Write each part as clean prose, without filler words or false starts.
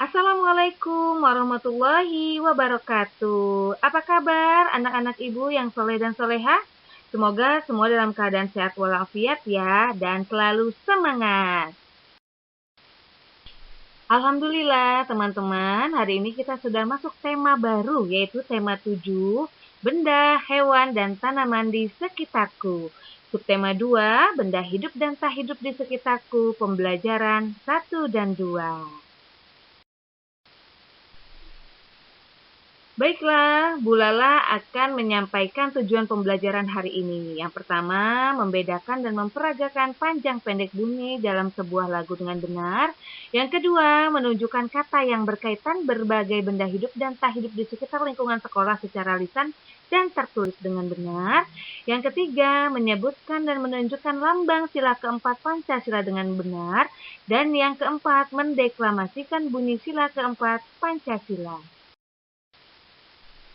Assalamualaikum warahmatullahi wabarakatuh. Apa kabar anak-anak ibu yang soleh dan soleha? Semoga semua dalam keadaan sehat walafiat ya, dan selalu semangat. Alhamdulillah teman-teman, hari ini kita sudah masuk tema baru, yaitu tema 7, benda, hewan, dan tanaman di sekitarku. Subtema 2, benda hidup dan tak hidup di sekitarku, pembelajaran 1 dan 2. Baiklah, Bu Lala akan menyampaikan tujuan pembelajaran hari ini. Yang pertama, membedakan dan memperagakan panjang pendek bunyi dalam sebuah lagu dengan benar. Yang kedua, menunjukkan kata yang berkaitan berbagai benda hidup dan tak hidup di sekitar lingkungan sekolah secara lisan dan tertulis dengan benar. Yang ketiga, menyebutkan dan menunjukkan lambang sila keempat Pancasila dengan benar. Dan yang keempat, mendeklamasikan bunyi sila keempat Pancasila.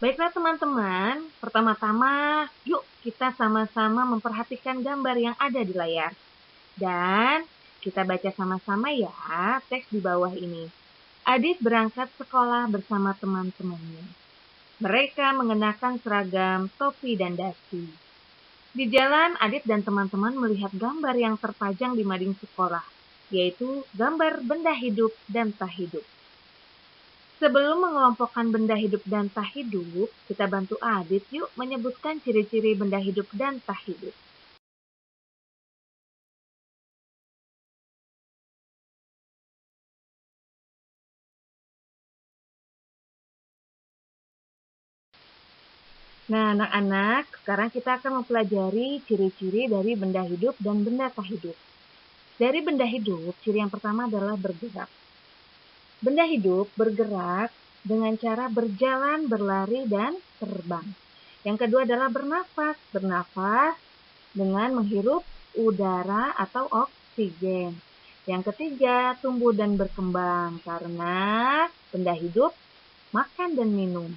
Baiklah teman-teman, pertama-tama yuk kita sama-sama memperhatikan gambar yang ada di layar. Dan kita baca sama-sama ya teks di bawah ini. Adit berangkat sekolah bersama teman-temannya. Mereka mengenakan seragam, topi, dan dasi. Di jalan, Adit dan teman-teman melihat gambar yang terpajang di mading sekolah, yaitu gambar benda hidup dan tak hidup. Sebelum mengelompokkan benda hidup dan tak hidup, kita bantu Adit yuk menyebutkan ciri-ciri benda hidup dan tak hidup. Nah, anak-anak, sekarang kita akan mempelajari ciri-ciri dari benda hidup dan benda tak hidup. Dari benda hidup, ciri yang pertama adalah bergerak. Benda hidup bergerak dengan cara berjalan, berlari, dan terbang. Yang kedua adalah bernafas. Bernafas dengan menghirup udara atau oksigen. Yang ketiga, tumbuh dan berkembang karena benda hidup makan dan minum.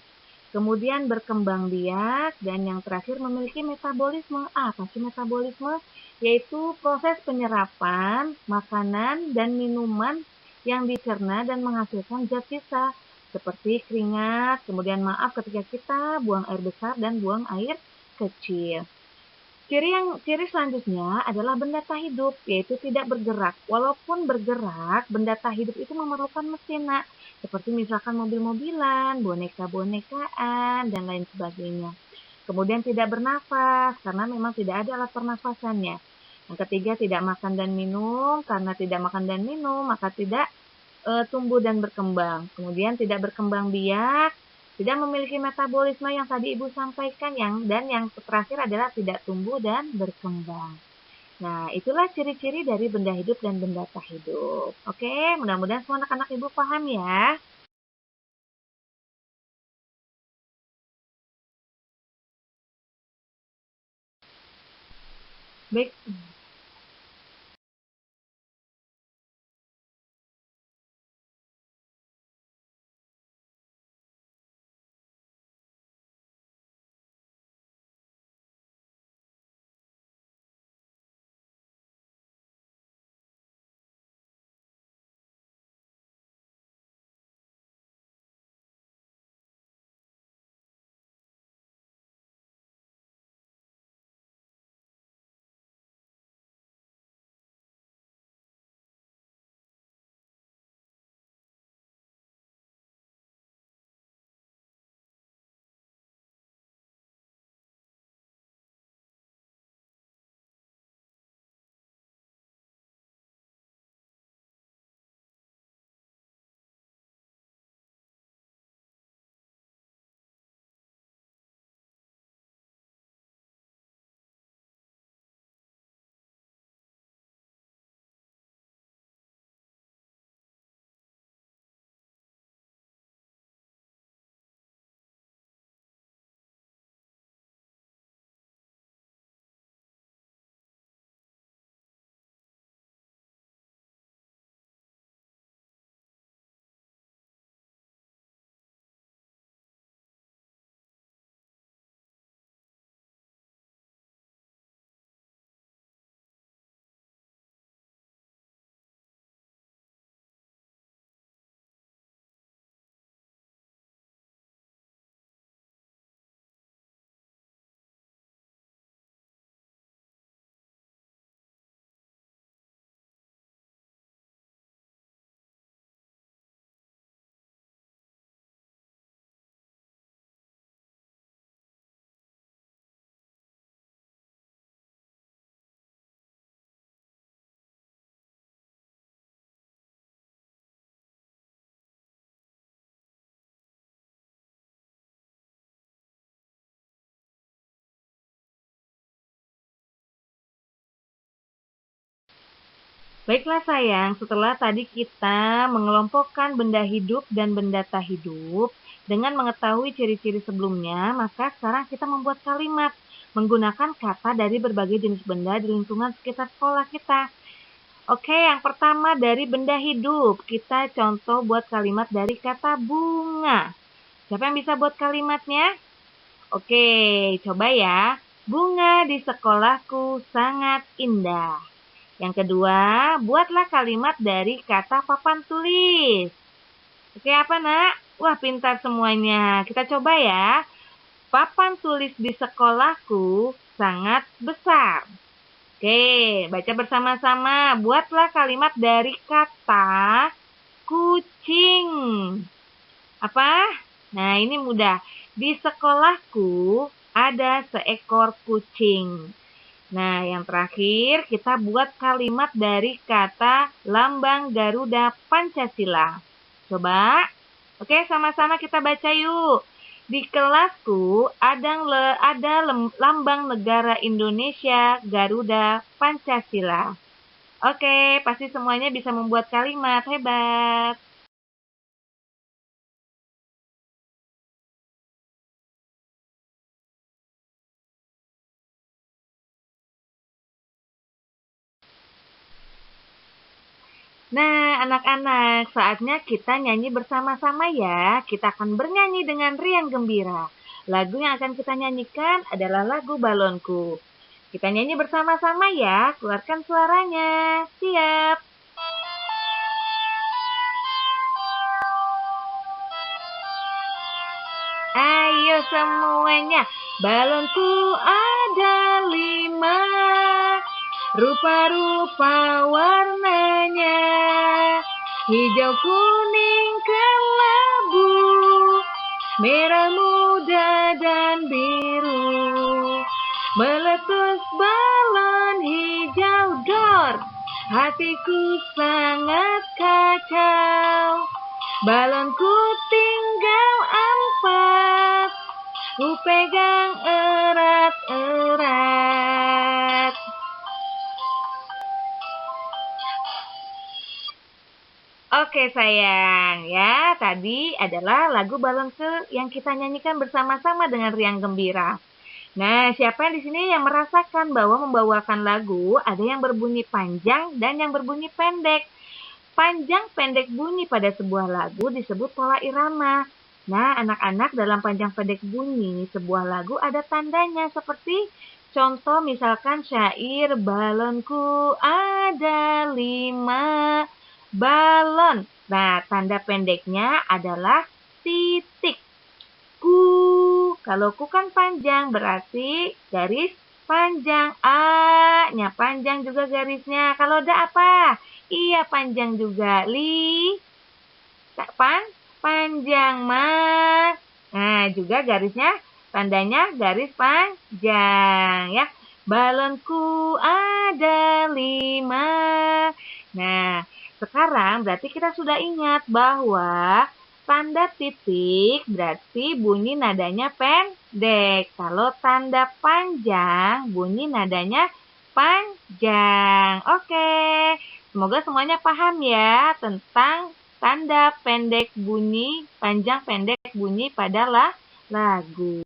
Kemudian berkembang biak dan yang terakhir memiliki metabolisme. Apa sih metabolisme? Yaitu proses penyerapan makanan dan minuman yang dicerna dan menghasilkan zat sisa seperti keringat, kemudian maaf ketika kita buang air besar dan buang air kecil. Ciri selanjutnya adalah benda tak hidup, yaitu tidak bergerak. Walaupun bergerak, benda tak hidup itu memerlukan mesin, Nak. Seperti misalkan mobil-mobilan, boneka-bonekaan, dan lain sebagainya. Kemudian tidak bernafas, karena memang tidak ada alat pernafasannya. Yang ketiga, tidak makan dan minum. Karena tidak makan dan minum, maka tidak tumbuh dan berkembang. Kemudian tidak berkembang biak, tidak memiliki metabolisme yang tadi Ibu sampaikan, dan yang terakhir adalah tidak tumbuh dan berkembang. Nah, itulah ciri-ciri dari benda hidup dan benda tak hidup. Oke, mudah-mudahan semua anak-anak Ibu paham ya. Baik, Baiklah sayang, setelah tadi kita mengelompokkan benda hidup dan benda tak hidup, dengan mengetahui ciri-ciri sebelumnya, maka sekarang kita membuat kalimat menggunakan kata dari berbagai jenis benda di lingkungan sekitar sekolah kita. Oke, yang pertama dari benda hidup. Kita contoh buat kalimat dari kata bunga. Siapa yang bisa buat kalimatnya? Oke, coba ya. Bunga di sekolahku sangat indah. Yang kedua, buatlah kalimat dari kata papan tulis. Oke, apa nak? Wah, pintar semuanya. Kita coba ya. Papan tulis di sekolahku sangat besar. Oke, baca bersama-sama. Buatlah kalimat dari kata kucing. Apa? Nah, ini mudah. Di sekolahku ada seekor kucing. Nah, yang terakhir kita buat kalimat dari kata lambang Garuda Pancasila. Coba. Oke, sama-sama kita baca yuk. Di kelasku ada lambang negara Indonesia Garuda Pancasila. Oke, pasti semuanya bisa membuat kalimat. Hebat. Nah, anak-anak, saatnya kita nyanyi bersama-sama ya. Kita akan bernyanyi dengan riang gembira. Lagu yang akan kita nyanyikan adalah lagu Balonku. Kita nyanyi bersama-sama ya. Keluarkan suaranya. Siap. Ayo semuanya. Balonku ada 5. Rupa-rupa warnanya, hijau, kuning, kelabu, merah muda dan biru. Meletus balon hijau dor, hatiku sangat kacau. Balonku tinggal 4, ku pegang erat-erat. Oke sayang, ya tadi adalah lagu Balonku yang kita nyanyikan bersama-sama dengan riang gembira. Nah, siapa yang di sini yang merasakan bahwa membawakan lagu ada yang berbunyi panjang dan yang berbunyi pendek. Panjang pendek bunyi pada sebuah lagu disebut pola irama. Nah, anak-anak dalam panjang pendek bunyi sebuah lagu ada tandanya seperti contoh misalkan syair balonku ada 5 balon. Nah, tanda pendeknya adalah titik. Ku. Kalau ku kan panjang berarti garis panjang. A-nya panjang juga garisnya. Kalau da apa? Iya panjang juga. Li. Tak panjang. Ma. Nah, juga garisnya tandanya garis panjang ya. Balonku ada 5. Nah, sekarang berarti kita sudah ingat bahwa tanda titik berarti bunyi nadanya pendek. Kalau tanda panjang, bunyi nadanya panjang. Oke, semoga semuanya paham ya tentang tanda pendek bunyi, panjang pendek bunyi pada lagu.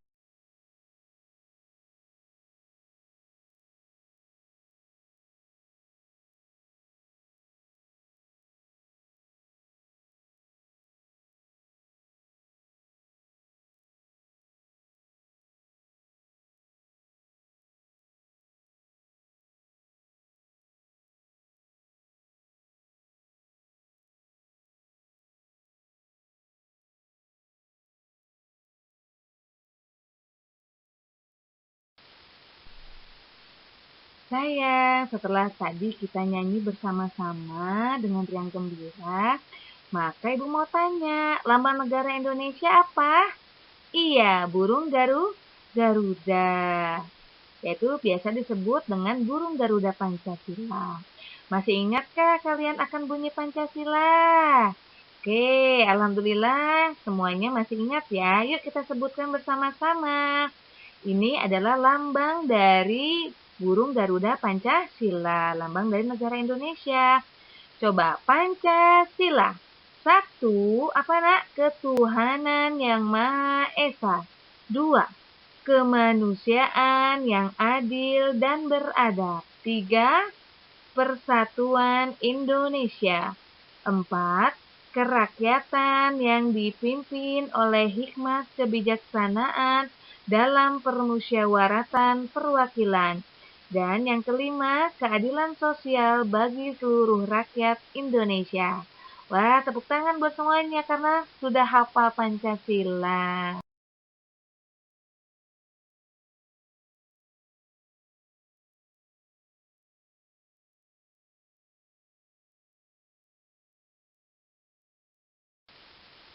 Sayang, setelah tadi kita nyanyi bersama-sama dengan riang gembira, maka Ibu mau tanya, lambang negara Indonesia apa? Iya, burung Garuda. Yaitu biasa disebut dengan burung Garuda Pancasila. Masih ingatkah kalian akan bunyi Pancasila? Oke, alhamdulillah semuanya masih ingat ya. Yuk kita sebutkan bersama-sama. Ini adalah lambang dari burung Garuda Pancasila, lambang dari negara Indonesia. Coba Pancasila. Satu, apa nak? Ketuhanan yang Maha Esa. Dua, kemanusiaan yang adil dan beradab. Tiga, persatuan Indonesia. Empat, kerakyatan yang dipimpin oleh hikmat kebijaksanaan dalam permusyawaratan perwakilan. Dan yang kelima, keadilan sosial bagi seluruh rakyat Indonesia. Wah, tepuk tangan buat semuanya karena sudah hafal Pancasila.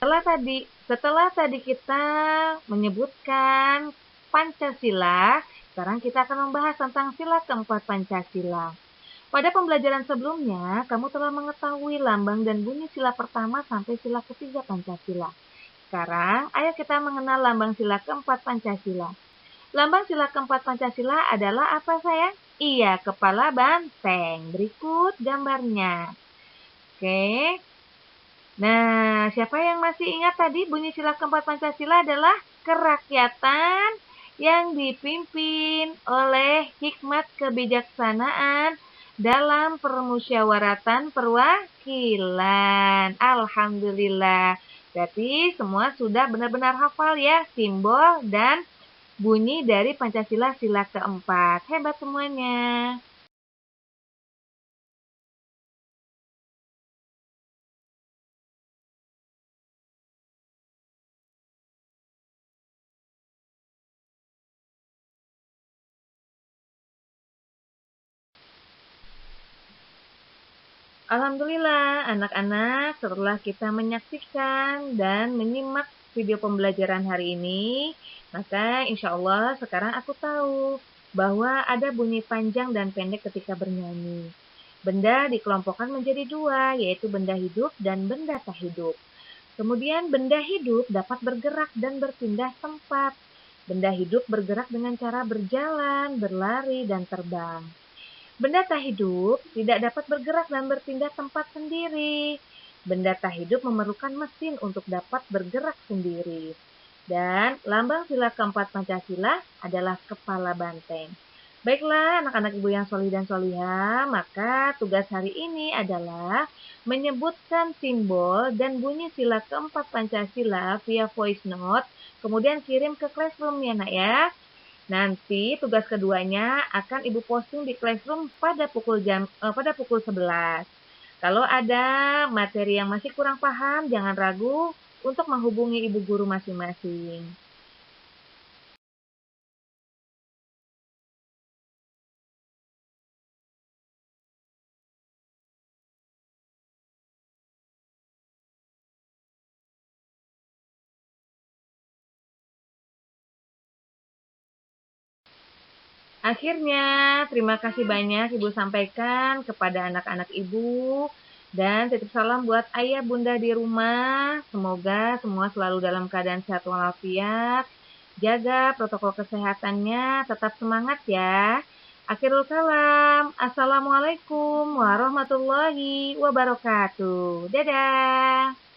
Setelah tadi kita menyebutkan Pancasila, sekarang kita akan membahas tentang sila keempat Pancasila. Pada pembelajaran sebelumnya, kamu telah mengetahui lambang dan bunyi sila pertama sampai sila ketiga Pancasila. Sekarang, ayo kita mengenal lambang sila keempat Pancasila. Lambang sila keempat Pancasila adalah apa, sayang? Iya, kepala banteng. Berikut gambarnya. Oke. Nah, siapa yang masih ingat tadi bunyi sila keempat Pancasila adalah kerakyatan yang dipimpin oleh hikmat kebijaksanaan dalam permusyawaratan perwakilan. Alhamdulillah. Berarti semua sudah benar-benar hafal ya simbol dan bunyi dari Pancasila sila keempat. Hebat semuanya. Alhamdulillah, anak-anak, setelah kita menyaksikan dan menyimak video pembelajaran hari ini, maka insya Allah sekarang aku tahu bahwa ada bunyi panjang dan pendek ketika bernyanyi. Benda dikelompokkan menjadi dua, yaitu benda hidup dan benda tak hidup. Kemudian benda hidup dapat bergerak dan berpindah tempat. Benda hidup bergerak dengan cara berjalan, berlari, dan terbang. Benda tak hidup tidak dapat bergerak dan berpindah tempat sendiri. Benda tak hidup memerlukan mesin untuk dapat bergerak sendiri. Dan lambang sila keempat Pancasila adalah kepala banteng. Baiklah anak-anak ibu yang solih dan solihah, maka tugas hari ini adalah menyebutkan simbol dan bunyi sila keempat Pancasila via voice note, kemudian kirim ke Classroom ya nak ya. Nanti tugas keduanya akan Ibu posting di Classroom pada pukul 11. Kalau ada materi yang masih kurang paham, jangan ragu untuk menghubungi Ibu guru masing-masing. Akhirnya, terima kasih banyak Ibu sampaikan kepada anak-anak Ibu. Dan titip salam buat ayah bunda di rumah. Semoga semua selalu dalam keadaan sehat walafiat. Jaga protokol kesehatannya, tetap semangat ya. Akhirul kalam. Assalamualaikum warahmatullahi wabarakatuh. Dadah.